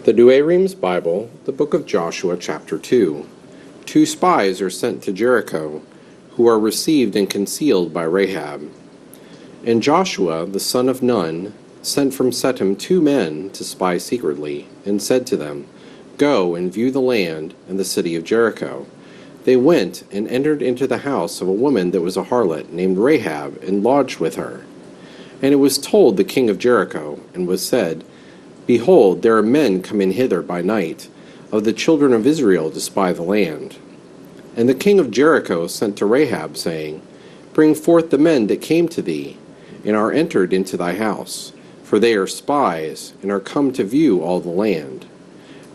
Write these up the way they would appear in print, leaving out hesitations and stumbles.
The Douay-Rheims Bible, the book of Joshua, chapter 2. 2 spies are sent to Jericho, who are received and concealed by Rahab. And Joshua, the son of Nun, sent from Shittim 2 men to spy secretly, and said to them, "Go and view the land and the city of Jericho." They went and entered into the house of a woman that was a harlot, named Rahab, and lodged with her. And it was told the king of Jericho, and was said, "Behold, there are men come in hither by night, of the children of Israel to spy the land." And the king of Jericho sent to Rahab, saying, "Bring forth the men that came to thee, and are entered into thy house, for they are spies, and are come to view all the land."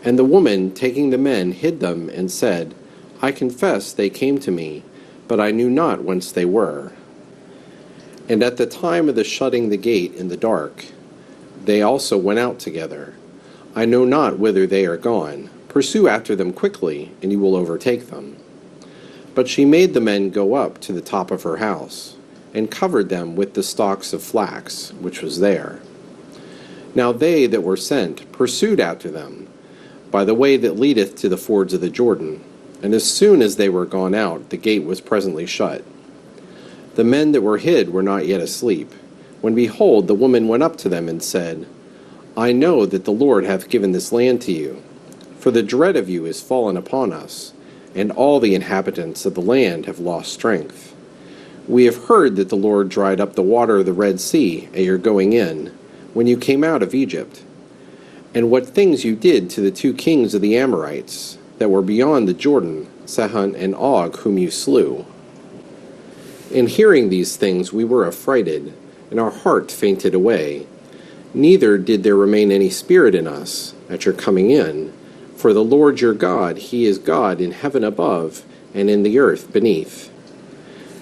And the woman, taking the men, hid them, and said, "I confess they came to me, but I knew not whence they were." And at the time of the shutting the gate in the dark, they also went out together. "I know not whither they are gone. Pursue after them quickly, and you will overtake them." But she made the men go up to the top of her house, and covered them with the stalks of flax, which was there. Now they that were sent pursued after them, by the way that leadeth to the fords of the Jordan. And as soon as they were gone out, the gate was presently shut. The men that were hid were not yet asleep, when behold, the woman went up to them and said, "I know that the Lord hath given this land to you, for the dread of you is fallen upon us, and all the inhabitants of the land have lost strength. We have heard that the Lord dried up the water of the Red Sea at your going in, when you came out of Egypt, and what things you did to the 2 kings of the Amorites that were beyond the Jordan, Sihon and Og, whom you slew. In hearing these things we were affrighted, and our heart fainted away. Neither did there remain any spirit in us at your coming in, for the Lord your God, he is God in heaven above, and in the earth beneath.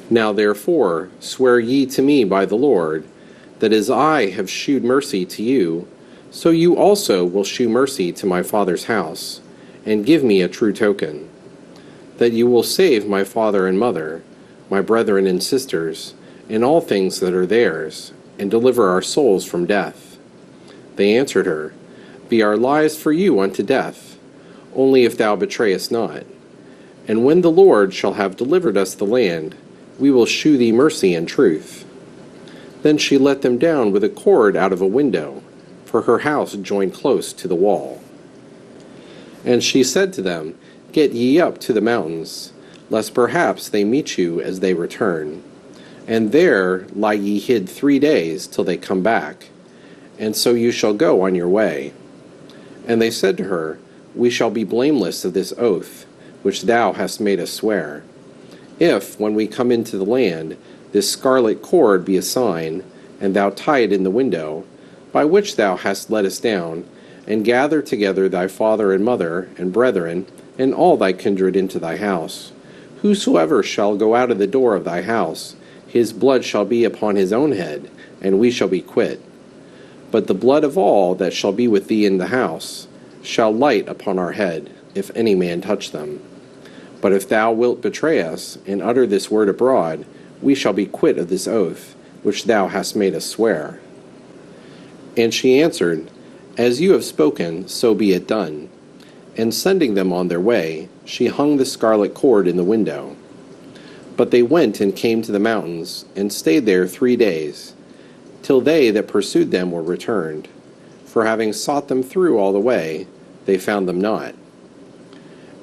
Now therefore swear ye to me by the Lord, that as I have shewed mercy to you, so you also will shew mercy to my father's house, and give me a true token, that you will save my father and mother, my brethren and sisters, and all things that are theirs, and deliver our souls from death." They answered her, "Be our lives for you unto death, only if thou betray us not. And when the Lord shall have delivered us the land, we will shew thee mercy and truth." Then she let them down with a cord out of a window, for her house joined close to the wall. And she said to them, "Get ye up to the mountains, lest perhaps they meet you as they return. And there lie ye hid 3 days till they come back, and so you shall go on your way." And they said to her, "We shall be blameless of this oath, which thou hast made us swear. If, when we come into the land, this scarlet cord be a sign, and thou tie it in the window, by which thou hast let us down, and gather together thy father and mother, and brethren, and all thy kindred into thy house. Whosoever shall go out of the door of thy house, his blood shall be upon his own head, and we shall be quit. But the blood of all that shall be with thee in the house shall light upon our head, if any man touch them. But if thou wilt betray us, and utter this word abroad, we shall be quit of this oath, which thou hast made us swear." And she answered, "As you have spoken, so be it done." And sending them on their way, she hung the scarlet cord in the window. But they went and came to the mountains, and stayed there 3 days, till they that pursued them were returned. For having sought them through all the way, they found them not.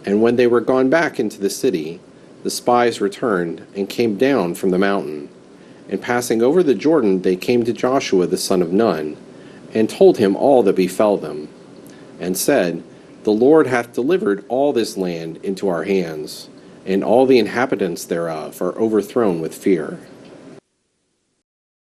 And when they were gone back into the city, the spies returned, and came down from the mountain. And passing over the Jordan, they came to Joshua the son of Nun, and told him all that befell them, and said, "The Lord hath delivered all this land into our hands, and all the inhabitants thereof are overthrown with fear."